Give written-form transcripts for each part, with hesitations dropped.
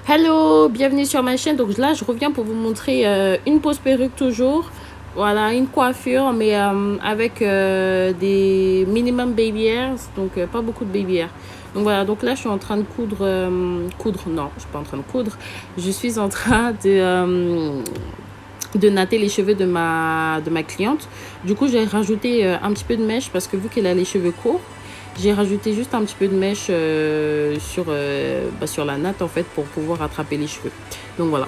Hello, bienvenue sur ma chaîne. Donc là, je reviens pour vous montrer une pose perruque toujours. Voilà, une coiffure, mais avec des minimum baby hairs, donc pas beaucoup de baby hairs. Donc voilà, donc là, je suis en train de non, je suis pas en train de coudre. Je suis en train de natter les cheveux de ma cliente. Du coup, j'ai rajouté un petit peu de mèche parce que vu qu'elle a les cheveux courts, j'ai rajouté juste un petit peu de mèche sur la natte en fait pour pouvoir attraper les cheveux. Donc voilà.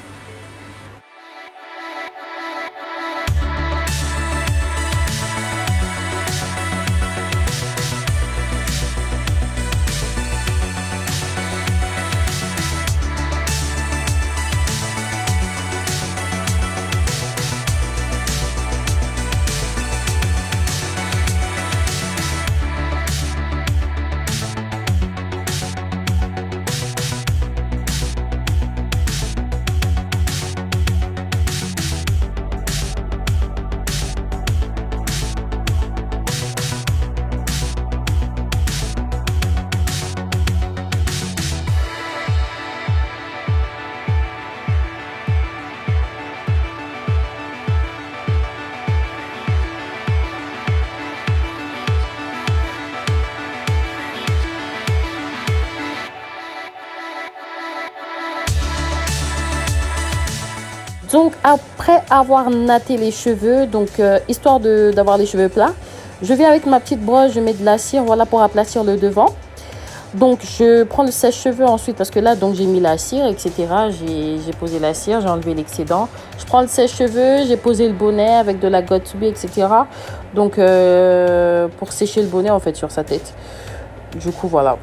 Donc après avoir natté les cheveux, donc histoire d'avoir les cheveux plats, je viens avec ma petite brosse, je mets de la cire, voilà, pour aplatir le devant. Donc je prends le sèche-cheveux ensuite parce que là donc j'ai mis la cire, etc. J'ai posé la cire, j'ai enlevé l'excédent. Je prends le sèche-cheveux, j'ai posé le bonnet avec de la Got2b, etc. Donc pour sécher le bonnet en fait sur sa tête. Du coup voilà.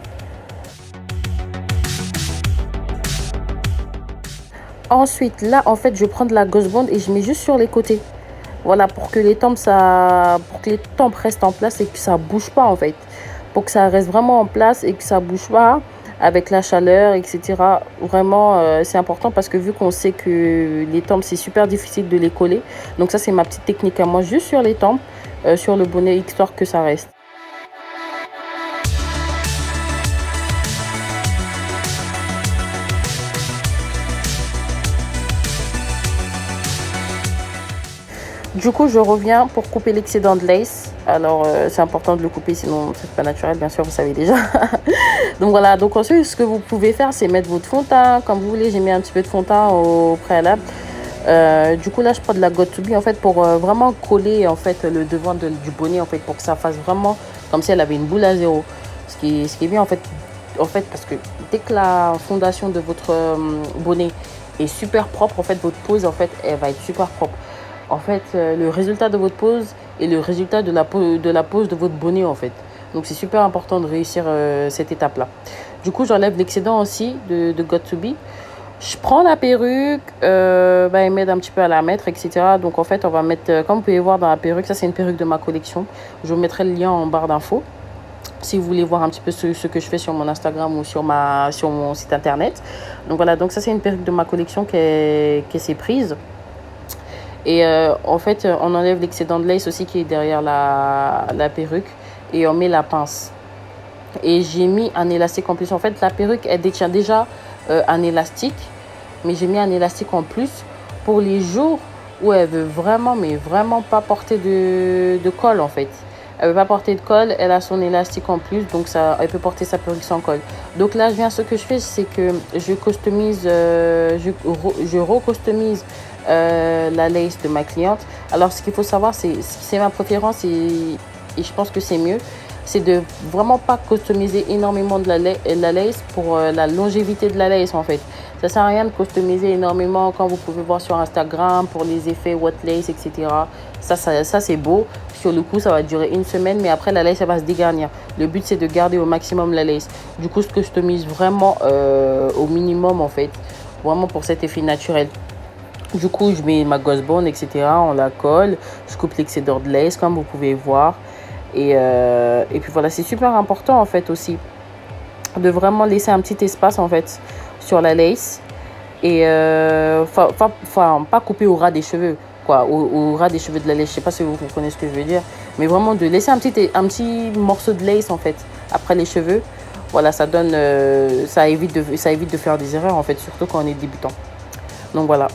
Ensuite, là, en fait, je prends de la Gauze Bond et je mets juste sur les côtés. Voilà, pour que les tempes restent en place et que ça bouge pas, en fait. Pour que ça reste vraiment en place et que ça bouge pas avec la chaleur, etc. Vraiment, c'est important parce que vu qu'on sait que les tempes, c'est super difficile de les coller. Donc ça, c'est ma petite technique à moi, juste sur les tempes, sur le bonnet, histoire que ça reste. Du coup, je reviens pour couper l'excédent de lace. Alors, c'est important de le couper, sinon c'est pas naturel, bien sûr, vous savez déjà. Donc voilà, donc ensuite, ce que vous pouvez faire, c'est mettre votre fond de teint. Comme vous voulez, j'ai mis un petit peu de fond de teint au préalable. Du coup, là, je prends de la Got2b, en fait, pour vraiment coller, en fait, le devant du bonnet, en fait, pour que ça fasse vraiment comme si elle avait une boule à zéro. Ce qui est bien, en fait, parce que dès que la fondation de votre bonnet est super propre, en fait, votre pose, en fait, elle va être super propre. En fait, le résultat de votre pose est le résultat de la pose de votre bonnet, en fait. Donc, c'est super important de réussir cette étape-là. Du coup, j'enlève l'excédent aussi de Got2b. Je prends la perruque, elle m'aide un petit peu à la mettre, etc. Donc, en fait, on va mettre, comme vous pouvez voir dans la perruque, ça, c'est une perruque de ma collection. Je vous mettrai le lien en barre d'infos si vous voulez voir un petit peu ce que je fais sur mon Instagram ou sur mon site internet. Donc, voilà, donc ça, c'est une perruque de ma collection qui s'est prise. Et en fait, on enlève l'excédent de lace aussi qui est derrière la perruque et on met la pince. Et j'ai mis un élastique en plus. En fait, la perruque, elle détient déjà un élastique, mais j'ai mis un élastique en plus pour les jours où elle veut vraiment, mais vraiment pas porter de colle en fait. Elle veut pas porter de colle, elle a son élastique en plus, donc ça, elle peut porter sa perruque sans colle. Donc là, ce que je fais, c'est que je customise, je recustomise la lace de ma cliente. Alors, ce qu'il faut savoir, c'est ma préférence et je pense que c'est mieux. C'est de vraiment pas customiser énormément de la lace pour la longévité de la lace en fait. Ça sert à rien de customiser énormément quand vous pouvez voir sur Instagram pour les effets what lace, etc. Ça c'est beau. Sur le coup, ça va durer une semaine, mais après la lace, elle va se dégarnir. Le but, c'est de garder au maximum la lace. Du coup, je customise vraiment au minimum en fait. Vraiment pour cet effet naturel. Du coup, je mets ma Gauze Bond, etc. On la colle. Je coupe l'excédent de lace, comme vous pouvez voir. Et puis voilà, c'est super important en fait aussi de vraiment laisser un petit espace en fait sur la lace. Et pas couper au ras des cheveux, quoi, au ras des cheveux de la lace. Je sais pas si vous comprenez ce que je veux dire. Mais vraiment de laisser un petit morceau de lace en fait après les cheveux voilà, ça évite de faire des erreurs en fait, surtout quand on est débutant. Donc voilà.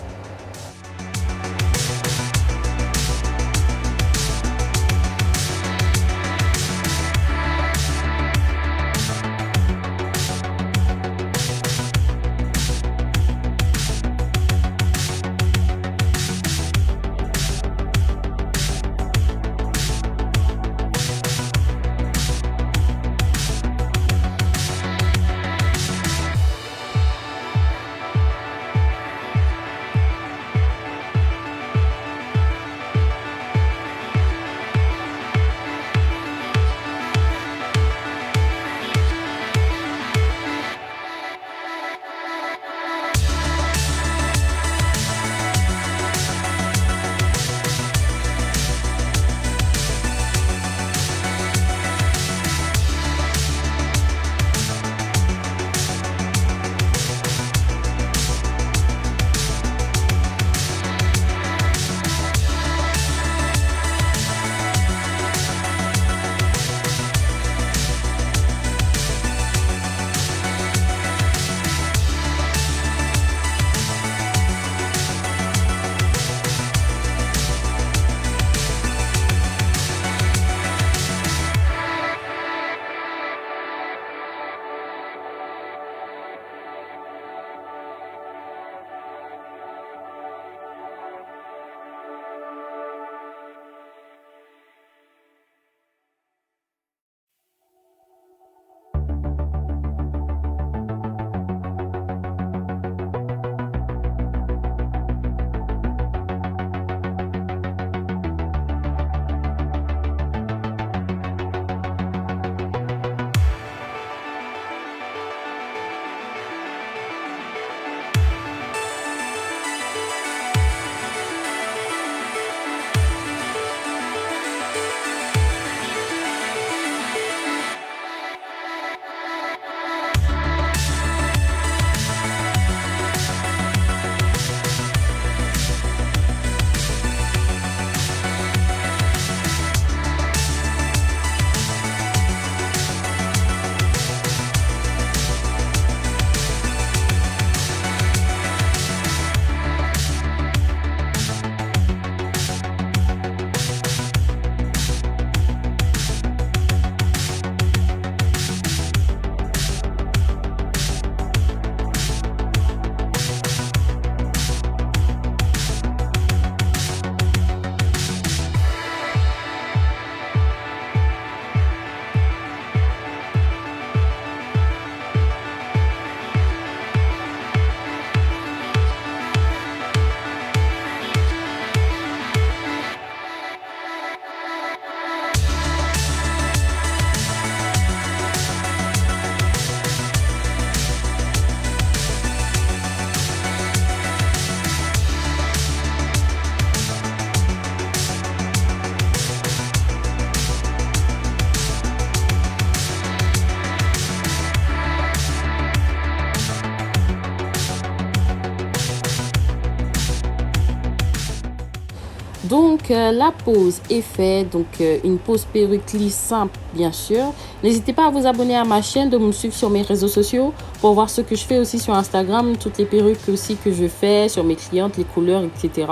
Donc la pause est faite, donc une pause perruque lisse simple bien sûr. N'hésitez pas à vous abonner à ma chaîne, de me suivre sur mes réseaux sociaux pour voir ce que je fais aussi sur Instagram, toutes les perruques aussi que je fais sur mes clientes, les couleurs, etc.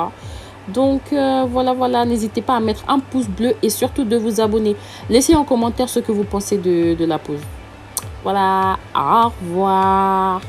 Donc voilà, n'hésitez pas à mettre un pouce bleu et surtout de vous abonner. Laissez en commentaire ce que vous pensez de la pause. Voilà, au revoir.